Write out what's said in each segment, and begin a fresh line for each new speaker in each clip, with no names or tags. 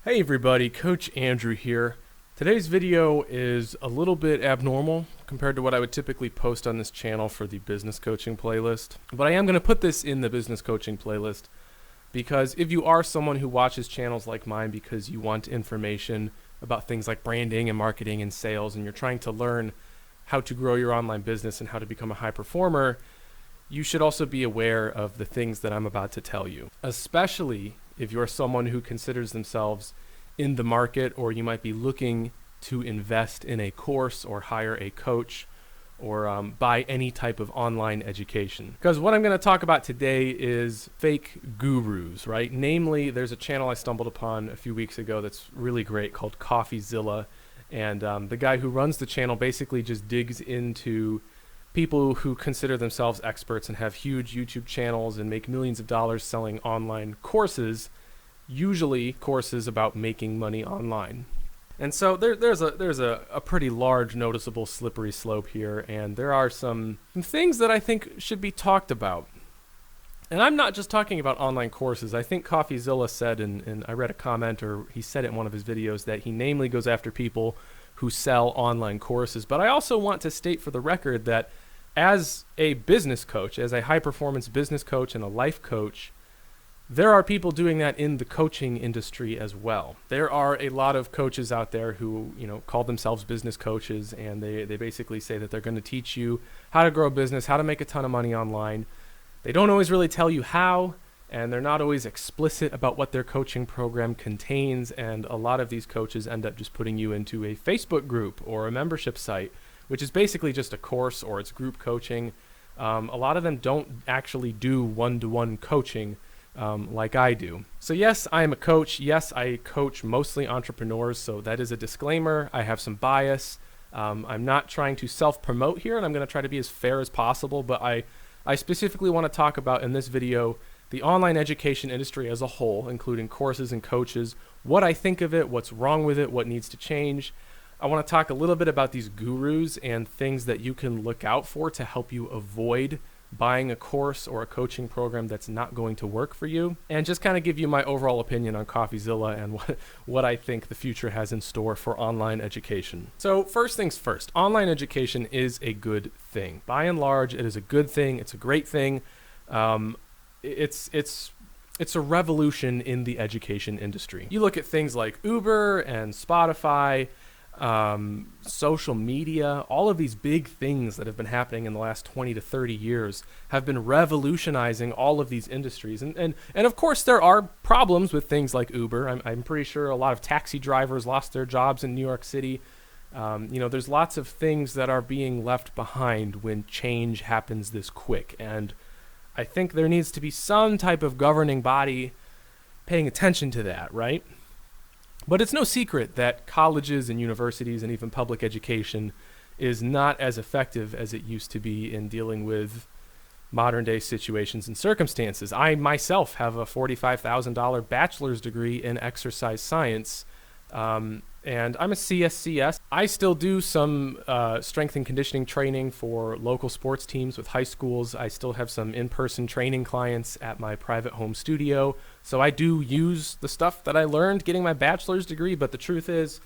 Hey everybody, Coach Andrew here. Today's video is a little bit abnormal compared to what I would typically post on this channel for the business coaching playlist. But I am going to put this in the business coaching playlist because if you are someone who watches channels like mine because you want information about things like branding and marketing and sales and you're trying to learn how to grow your online business and how to become a high performer, you should also be aware of the things that I'm about to tell you, especially if you're someone who considers themselves in the market, or you might be looking to invest in a course or hire a coach or buy any type of online education. Because what I'm going to talk about today is fake gurus, right? Namely, there's a channel I stumbled upon a few weeks ago that's really great called CoffeeZilla. And the guy who runs the channel basically just digs into people who consider themselves experts and have huge YouTube channels and make millions of dollars selling online courses, usually courses about making money online. And so there's a pretty large noticeable slippery slope here, and there are some things that I think should be talked about. And I'm not just talking about online courses. I think CoffeeZilla said, and I read a comment, or he said it in one of his videos, that he namely goes after people who sell online courses. But I also want to state for the record that as a business coach, as a high-performance business coach and a life coach, there are people doing that in the coaching industry as well. There are a lot of coaches out there who, call themselves business coaches, and they basically say that they're going to teach you how to grow a business, how to make a ton of money online. They don't always really tell you how, and they're not always explicit about what their coaching program contains, and a lot of these coaches end up just putting you into a Facebook group or a membership site, which is basically just a course or it's group coaching. A lot of them don't actually do one-to-one coaching like I do. So yes, I am a coach. Yes, I coach mostly entrepreneurs, so that is a disclaimer. I have some bias. I'm not trying to self-promote here, and I'm going to try to be as fair as possible, but I specifically want to talk about in this video the online education industry as a whole, including courses and coaches, what I think of it, what's wrong with it, what needs to change. I want to talk a little bit about these gurus and things that you can look out for to help you avoid buying a course or a coaching program that's not going to work for you, and just kind of give you my overall opinion on CoffeeZilla and what I think the future has in store for online education. So first things first, online education is a good thing. By and large, it is a good thing. It's a great thing. It's a revolution in the education industry. You look at things like Uber and Spotify, social media, all of these big things that have been happening in the last 20 to 30 years have been revolutionizing all of these industries. And of course, there are problems with things like Uber. I'm pretty sure a lot of taxi drivers lost their jobs in New York City. There's lots of things that are being left behind when change happens this quick. And I think there needs to be some type of governing body paying attention to that, right? But it's no secret that colleges and universities and even public education is not as effective as it used to be in dealing with modern day situations and circumstances. I myself have a $45,000 bachelor's degree in exercise science, and I'm a CSCS. I still do some strength and conditioning training for local sports teams with high schools. I still have some in-person training clients at my private home studio. So I do use the stuff that I learned getting my bachelor's degree, but the truth is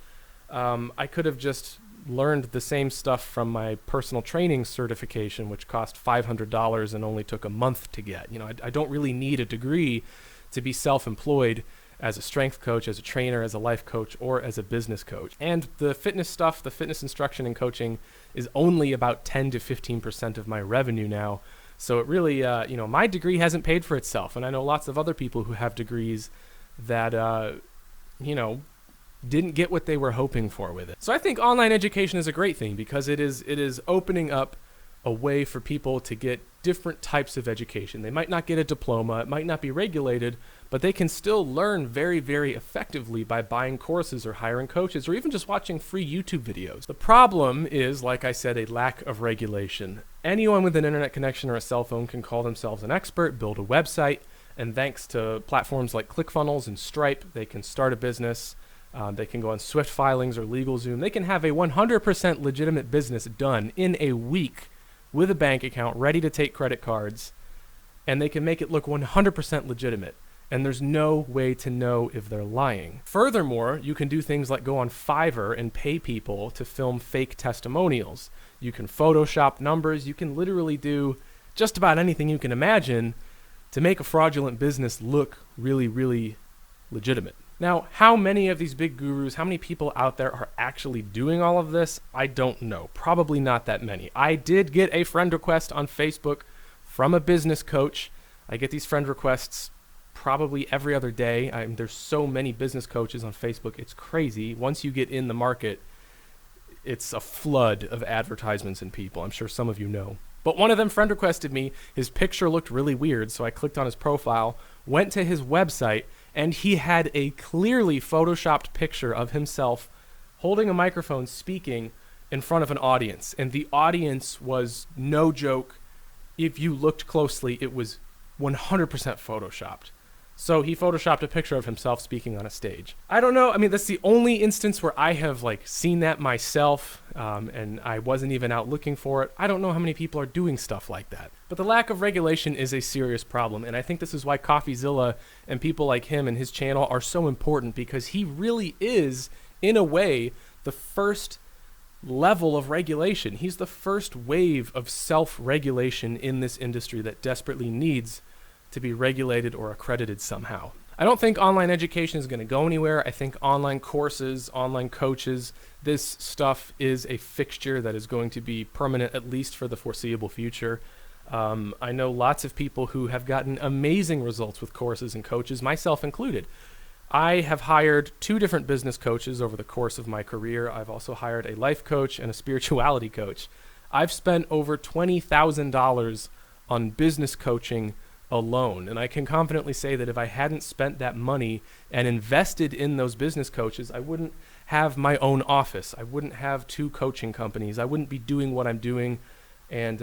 I could have just learned the same stuff from my personal training certification, which cost $500 and only took a month to get. I don't really need a degree to be self-employed as a strength coach, as a trainer, as a life coach, or as a business coach. And the fitness stuff, the fitness instruction and coaching is only about 10 to 15% of my revenue now. So it really, my degree hasn't paid for itself. And I know lots of other people who have degrees that, didn't get what they were hoping for with it. So I think online education is a great thing because it is opening up a way for people to get different types of education. They might not get a diploma, it might not be regulated, but they can still learn very, very effectively by buying courses or hiring coaches or even just watching free YouTube videos. The problem is, like I said, a lack of regulation. Anyone with an internet connection or a cell phone can call themselves an expert, build a website, and thanks to platforms like ClickFunnels and Stripe, they can start a business. They can go on Swift Filings or LegalZoom. They can have a 100% legitimate business done in a week with a bank account ready to take credit cards, and they can make it look 100% legitimate. and there's no way to know if they're lying. Furthermore, you can do things like go on Fiverr and pay people to film fake testimonials. You can Photoshop numbers. You can literally do just about anything you can imagine to make a fraudulent business look really, really legitimate. Now, how many of these big gurus, how many people out there are actually doing all of this? I don't know. Probably not that many. I did get a friend request on Facebook from a business coach. I get these friend requests probably every other day. There's so many business coaches on Facebook. It's crazy. Once you get in the market, it's a flood of advertisements and people. I'm sure some of you know. But one of them friend requested me. His picture looked really weird, so I clicked on his profile, went to his website, and he had a clearly photoshopped picture of himself holding a microphone speaking in front of an audience. And the audience was, no joke, if you looked closely, it was 100% photoshopped. So he photoshopped a picture of himself speaking on a stage. I don't know. I mean, that's the only instance where I have seen that myself, and I wasn't even out looking for it. I don't know how many people are doing stuff like that. But the lack of regulation is a serious problem, and I think this is why CoffeeZilla and people like him and his channel are so important, because he really is, in a way, the first level of regulation. He's the first wave of self-regulation in this industry that desperately needs to be regulated or accredited somehow. I don't think online education is going to go anywhere. I think online courses, online coaches, this stuff is a fixture that is going to be permanent, at least for the foreseeable future. I know lots of people who have gotten amazing results with courses and coaches, myself included. I have hired 2 different business coaches over the course of my career. I've also hired a life coach and a spirituality coach. I've spent over $20,000 on business coaching alone. And I can confidently say that if I hadn't spent that money and invested in those business coaches, I wouldn't have my own office. I wouldn't have 2 coaching companies. I wouldn't be doing what I'm doing. And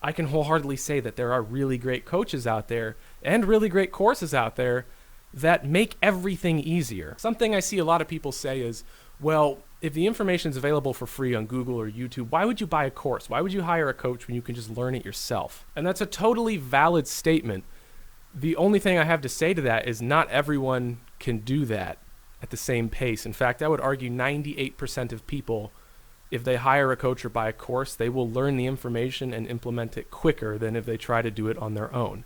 I can wholeheartedly say that there are really great coaches out there and really great courses out there that make everything easier. Something I see a lot of people say is, well, if the information is available for free on Google or YouTube, why would you buy a course? Why would you hire a coach when you can just learn it yourself? And that's a totally valid statement. The only thing I have to say to that is not everyone can do that at the same pace. In fact, I would argue 98% of people, if they hire a coach or buy a course, they will learn the information and implement it quicker than if they try to do it on their own.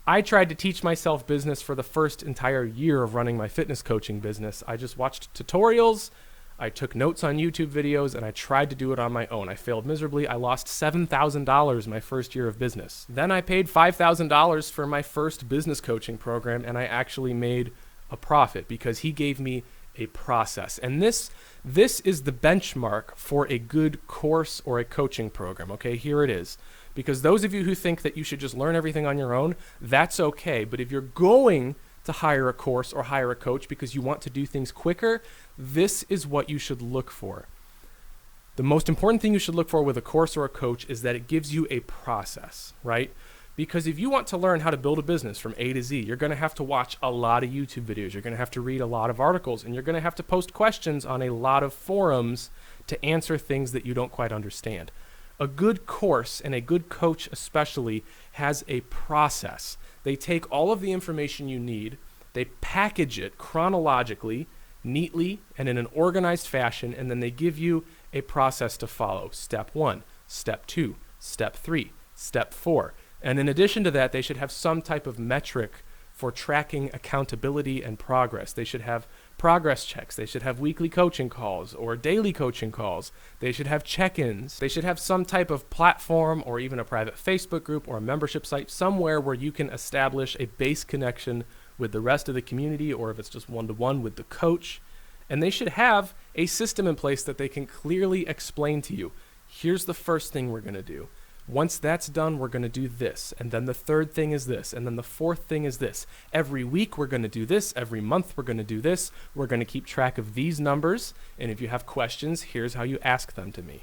I tried to teach myself business for the first entire year of running my fitness coaching business. I just watched tutorials, I took notes on YouTube videos, and I tried to do it on my own. I failed miserably. I lost $7,000 my first year of business. Then I paid $5,000 for my first business coaching program, and I actually made a profit because he gave me a process. And this is the benchmark for a good course or a coaching program. Okay, here it is. Because those of you who think that you should just learn everything on your own, that's okay. But if you're going to hire a course or hire a coach because you want to do things quicker, this is what you should look for. The most important thing you should look for with a course or a coach is that it gives you a process, right? Because if you want to learn how to build a business from A to Z, you're going to have to watch a lot of YouTube videos. You're going to have to read a lot of articles, and you're going to have to post questions on a lot of forums to answer things that you don't quite understand. A good course, and a good coach especially, has a process. They take all of the information you need, they package it chronologically, neatly, and in an organized fashion, and then they give you a process to follow. Step 1, Step 2, Step 3, Step 4. And in addition to that, they should have some type of metric for tracking accountability and progress. They should have progress checks. They should have weekly coaching calls or daily coaching calls. They should have check-ins. They should have some type of platform or even a private Facebook group or a membership site somewhere where you can establish a base connection with the rest of the community, or if it's just one-to-one with the coach. And they should have a system in place that they can clearly explain to you. Here's the first thing we're going to do. Once that's done, we're going to do this. And then the third thing is this. And then the fourth thing is this. Every week, we're going to do this. Every month, we're going to do this. We're going to keep track of these numbers. And if you have questions, here's how you ask them to me.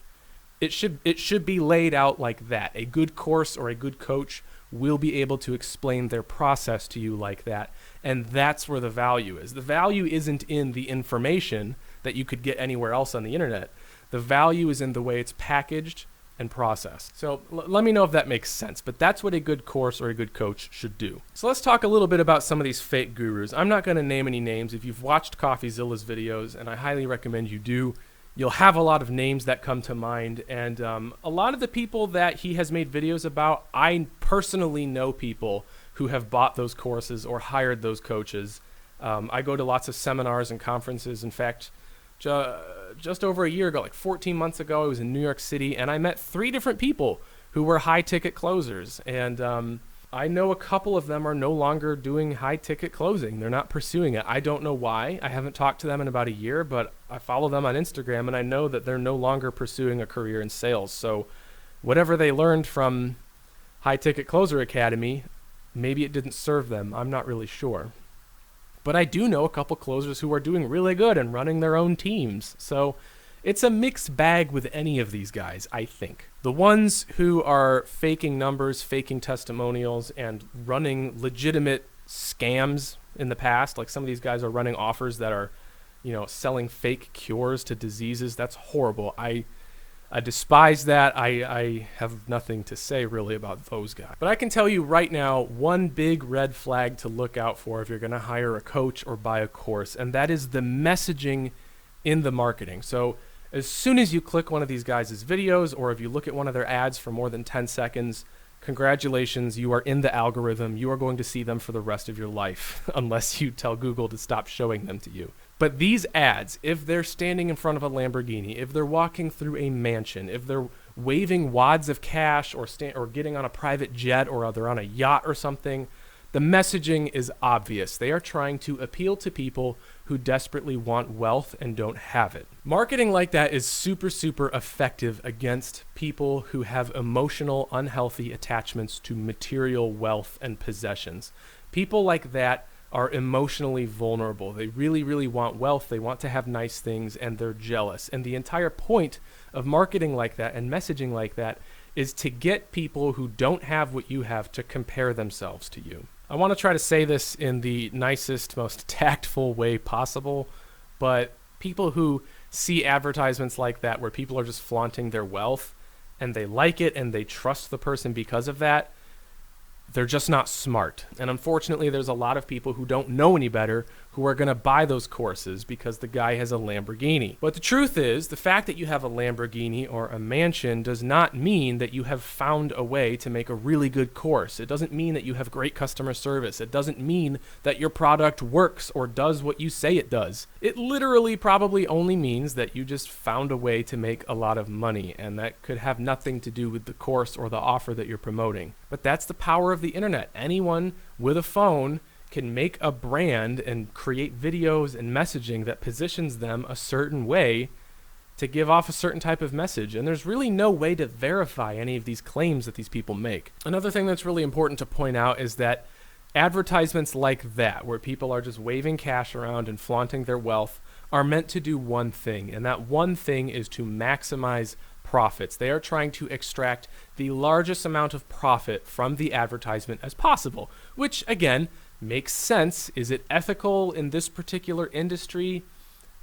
It should be laid out like that. A good course or a good coach will be able to explain their process to you like that. And that's where the value is. The value isn't in the information that you could get anywhere else on the internet. The value is in the way it's packaged, and process. So let me know if that makes sense, but that's what a good course or a good coach should do. So let's talk a little bit about some of these fake gurus. I'm not going to name any names. If you've watched CoffeeZilla's videos, and I highly recommend you do, you'll have a lot of names that come to mind, and a lot of the people that he has made videos about, I personally know people who have bought those courses or hired those coaches. I go to lots of seminars and conferences. In fact, just over a year ago, like 14 months ago, I was in New York City, and I met 3 different people who were high-ticket closers. And I know a couple of them are no longer doing high-ticket closing. They're not pursuing it. I don't know why. I haven't talked to them in about a year, but I follow them on Instagram, and I know that they're no longer pursuing a career in sales. So whatever they learned from High Ticket Closer Academy, maybe it didn't serve them. I'm not really sure. But I do know a couple closers who are doing really good and running their own teams. So it's a mixed bag with any of these guys, I think. The ones who are faking numbers, faking testimonials, and running legitimate scams in the past, like some of these guys are running offers that are, selling fake cures to diseases. That's horrible. I despise that. I have nothing to say really about those guys. But I can tell you right now, one big red flag to look out for if you're going to hire a coach or buy a course, and that is the messaging in the marketing. So as soon as you click one of these guys' videos, or if you look at one of their ads for more than 10 seconds, congratulations, you are in the algorithm. You are going to see them for the rest of your life, unless you tell Google to stop showing them to you. But these ads, if they're standing in front of a Lamborghini, if they're walking through a mansion, if they're waving wads of cash or getting on a private jet, or they're on a yacht or something, the messaging is obvious. They are trying to appeal to people who desperately want wealth and don't have it. Marketing like that is super, super effective against people who have emotional, unhealthy attachments to material wealth and possessions. People like that are emotionally vulnerable. They really, really want wealth. They want to have nice things, and they're jealous. And the entire point of marketing like that and messaging like that is to get people who don't have what you have to compare themselves to you. I want to try to say this in the nicest, most tactful way possible, but people who see advertisements like that where people are just flaunting their wealth and they like it and they trust the person because of that, they're just not smart. And unfortunately, there's a lot of people who don't know any better who are going to buy those courses because the guy has a Lamborghini. But the truth is, the fact that you have a Lamborghini or a mansion does not mean that you have found a way to make a really good course. It doesn't mean that you have great customer service. It doesn't mean that your product works or does what you say it does. It literally probably only means that you just found a way to make a lot of money, and that could have nothing to do with the course or the offer that you're promoting. But that's the power of the internet. Anyone with a phone can make a brand and create videos and messaging that positions them a certain way to give off a certain type of message. And there's really no way to verify any of these claims that these people make. Another thing that's really important to point out is that advertisements like that, where people are just waving cash around and flaunting their wealth, are meant to do one thing. And that one thing is to maximize profits. They are trying to extract the largest amount of profit from the advertisement as possible, which again makes sense. Is it ethical in this particular industry?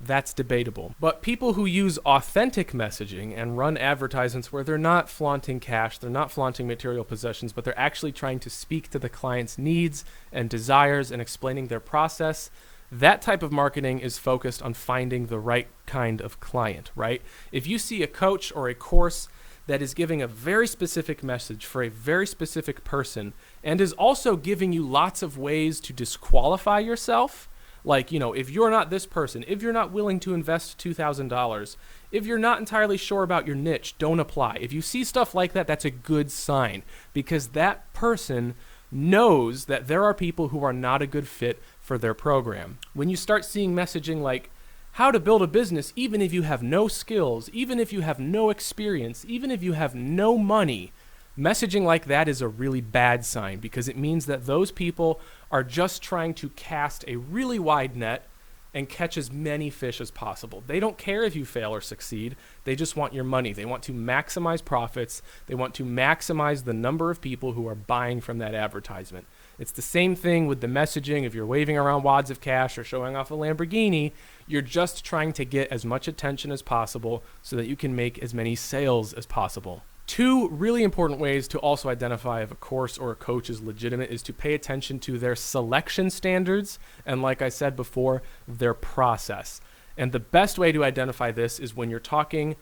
That's debatable. But people who use authentic messaging and run advertisements where they're not flaunting cash, they're not flaunting material possessions, but they're actually trying to speak to the client's needs and desires and explaining their process, that type of marketing is focused on finding the right kind of client, right? If you see a coach or a course that is giving a very specific message for a very specific person and is also giving you lots of ways to disqualify yourself, like, if you're not this person, if you're not willing to invest $2,000, if you're not entirely sure about your niche, don't apply. If you see stuff like that, that's a good sign, because that person knows that there are people who are not a good fit for their program. When you start seeing messaging like how to build a business even if you have no skills, even if you have no experience, even if you have no money, messaging like that is a really bad sign, because it means that those people are just trying to cast a really wide net and catch as many fish as possible. They don't care if you fail or succeed. They just want your money. They want to maximize profits. They want to maximize the number of people who are buying from that advertisement. It's the same thing with the messaging. If you're waving around wads of cash or showing off a Lamborghini, you're just trying to get as much attention as possible so that you can make as many sales as possible. Two really important ways to also identify if a course or a coach is legitimate is to pay attention to their selection standards and, like I said before, their process. And the best way to identify this is when you're talking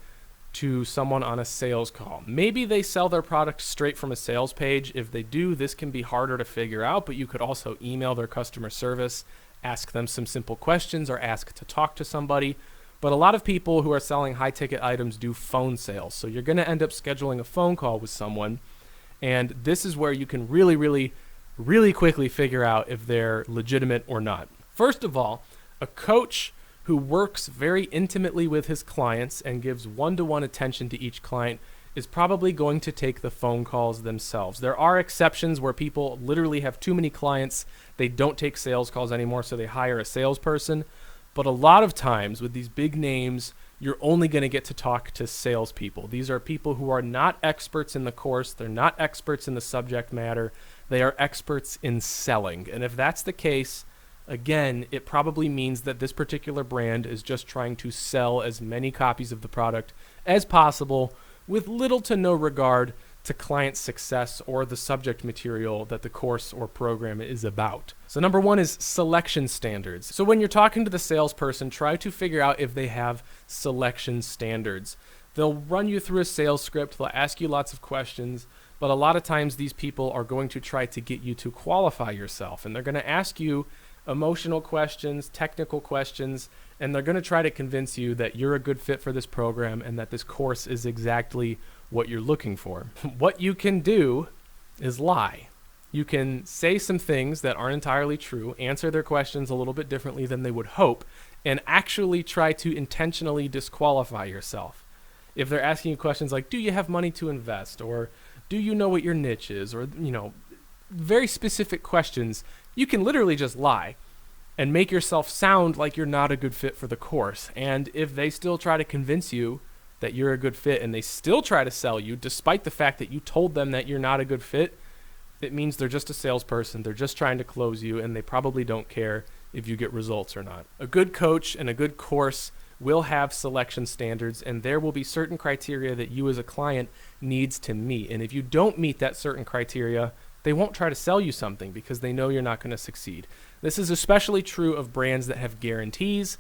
to someone on a sales call. Maybe they sell their product straight from a sales page. If they do, this can be harder to figure out, but you could also email their customer service, ask them some simple questions, or ask to talk to somebody. But a lot of people who are selling high-ticket items do phone sales. So you're going to end up scheduling a phone call with someone. And this is where you can really quickly figure out if they're legitimate or not. First of all, a coach who works very intimately with his clients and gives one-to-one attention to each client is probably going to take the phone calls themselves. There are exceptions where people literally have too many clients. They don't take sales calls anymore, so they hire a salesperson. But a lot of times with these big names, you're only going to get to talk to salespeople. These are people who are not experts in the course. They're not experts in the subject matter. They are experts in selling. And if that's the case, again, it probably means that this particular brand is just trying to sell as many copies of the product as possible with little to no regard to client success or the subject material that the course or program is about. So number one is selection standards. So when you're talking to the salesperson, try to figure out if they have selection standards. They'll run you through a sales script, they'll ask you lots of questions, but a lot of times these people are going to try to get you to qualify yourself, and they're going to ask you emotional questions, technical questions, and they're going to try to convince you that you're a good fit for this program and that this course is exactly what you're looking for. What you can do is lie. You can say some things that aren't entirely true, answer their questions a little bit differently than they would hope, and actually try to intentionally disqualify yourself. If they're asking you questions like, do you have money to invest? Or do you know what your niche is? Or, very specific questions, you can literally just lie and make yourself sound like you're not a good fit for the course. And if they still try to convince you that you're a good fit and they still try to sell you despite the fact that you told them that you're not a good fit, it means they're just a salesperson. They're just trying to close you, and they probably don't care if you get results or not. A good coach and a good course will have selection standards, and there will be certain criteria that you as a client needs to meet. And if you don't meet that certain criteria, they won't try to sell you something because they know you're not going to succeed. This is especially true of brands that have guarantees.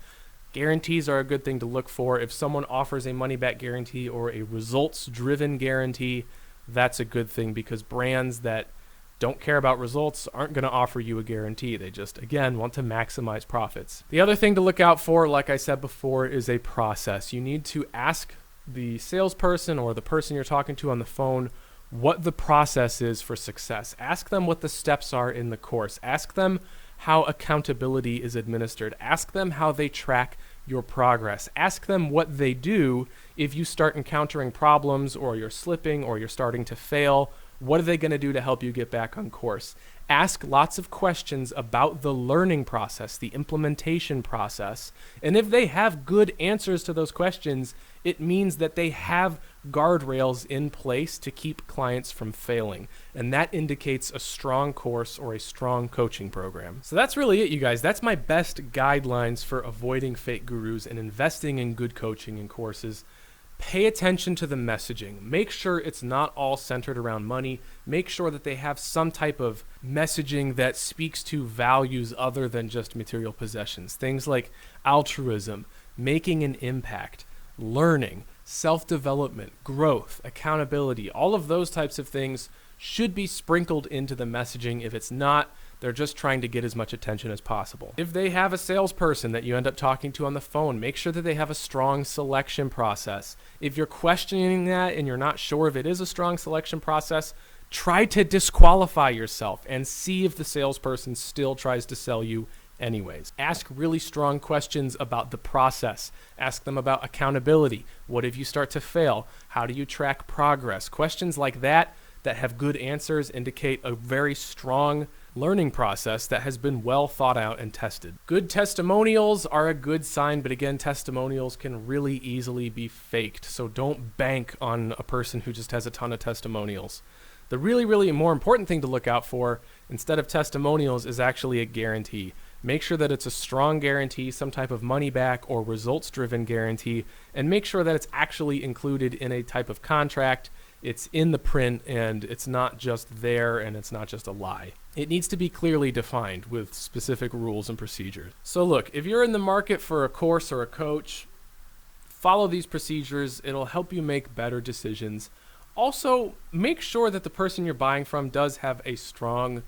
Guarantees are a good thing to look for. If someone offers a money-back guarantee or a results-driven guarantee, that's a good thing because brands that don't care about results aren't going to offer you a guarantee. They just, again, want to maximize profits. The other thing to look out for, like I said before, is a process. You need to ask the salesperson or the person you're talking to on the phone what the process is for success. Ask them what the steps are in the course. Ask them how accountability is administered. Ask them how they track your progress. Ask them what they do if you start encountering problems or you're slipping or you're starting to fail. What are they going to do to help you get back on course? Ask lots of questions about the learning process, the implementation process. And if they have good answers to those questions, it means that they have guardrails in place to keep clients from failing. And that indicates a strong course or a strong coaching program. So that's really it, you guys. That's my best guidelines for avoiding fake gurus and investing in good coaching and courses. Pay attention to the messaging. Make sure it's not all centered around money. Make sure that they have some type of messaging that speaks to values other than just material possessions. Things like altruism, making an impact, learning, self-development, growth, accountability. All of those types of things should be sprinkled into the messaging. If it's not, they're just trying to get as much attention as possible. If they have a salesperson that you end up talking to on the phone, make sure that they have a strong selection process. If you're questioning that and you're not sure if it is a strong selection process, try to disqualify yourself and see if the salesperson still tries to sell you anyways. Ask really strong questions about the process. Ask them about accountability. What if you start to fail? How do you track progress? Questions like that have good answers indicate a very strong learning process that has been well thought out and tested. Good testimonials are a good sign, but again, testimonials can really easily be faked. So don't bank on a person who just has a ton of testimonials. The really more important thing to look out for instead of testimonials is actually a guarantee. Make sure that it's a strong guarantee, some type of money back or results driven guarantee, and make sure that it's actually included in a type of contract. it's in the print and it's not just there and it's not just a lie. It needs to be clearly defined with specific rules and procedures. So look, if you're in the market for a course or a coach, follow these procedures. It'll help you make better decisions. Also, make sure that the person you're buying from does have a strong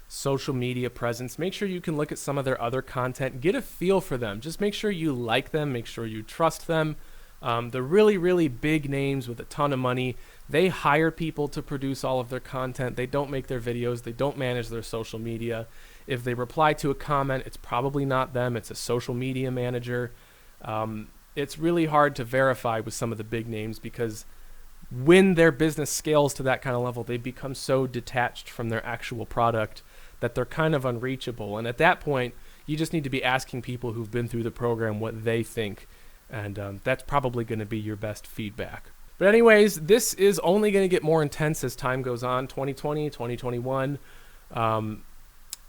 social media presence. Make sure you can look at some of their other content, get a feel for them. Just make sure you like them, make sure you trust them. The really, really big names with a ton of money, they hire people to produce all of their content. They don't make their videos. They don't manage their social media. If they reply to a comment, it's probably not them. It's a social media manager. It's really hard to verify with some of the big names because when their business scales to that kind of level, they become so detached from their actual product that they're kind of unreachable. And at that point, you just need to be asking people who've been through the program what they think. And that's probably going to be your best feedback. But anyways, this is only going to get more intense as time goes on. 2020, 2021,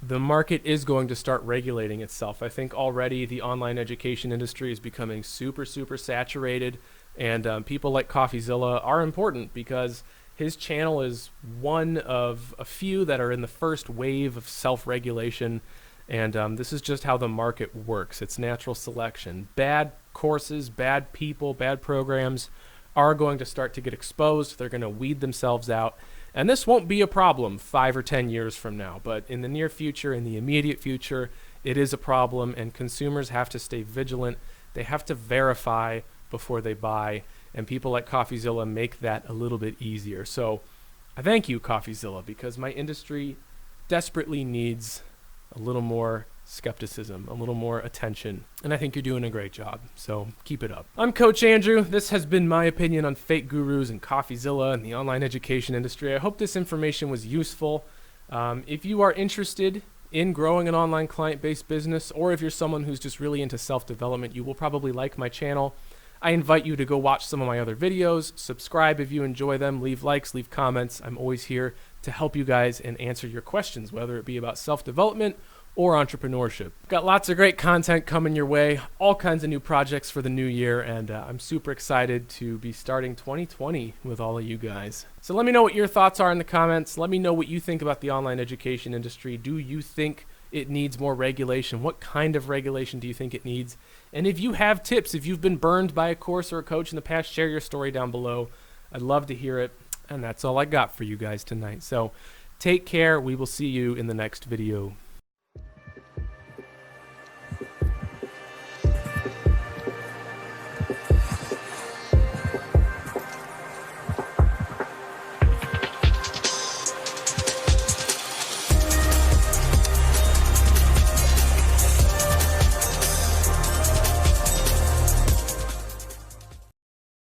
the market is going to start regulating itself. I think already the online education industry is becoming super, super saturated. And people like CoffeeZilla are important because his channel is one of a few that are in the first wave of self-regulation. And this is just how the market works. It's natural selection. Bad courses, bad people, bad programs are going to start to get exposed. They're going to weed themselves out. And this won't be a problem 5 or 10 years from now. But in the near future, in the immediate future, it is a problem. And consumers have to stay vigilant. They have to verify before they buy, and people like CoffeeZilla make that a little bit easier. So I thank you, CoffeeZilla, because my industry desperately needs a little more skepticism, a little more attention, and I think you're doing a great job, so keep it up. I'm Coach Andrew. This has been my opinion on fake gurus and CoffeeZilla and the online education industry. I hope this information was useful. If you are interested in growing an online client-based business, or if you're someone who's just really into self-development, you will probably like my channel. I invite you to go watch some of my other videos, subscribe if you enjoy them, leave likes, leave comments. I'm always here to help you guys and answer your questions, whether it be about self-development or entrepreneurship. Got lots of great content coming your way, all kinds of new projects for the new year, and I'm super excited to be starting 2020 with all of you guys. So let me know what your thoughts are in the comments. Let me know what you think about the online education industry. Do you think it needs more regulation? What kind of regulation do you think it needs? And if you have tips, if you've been burned by a course or a coach in the past, share your story down below. I'd love to hear it. And that's all I got for you guys tonight. So take care. We will see you in the next video.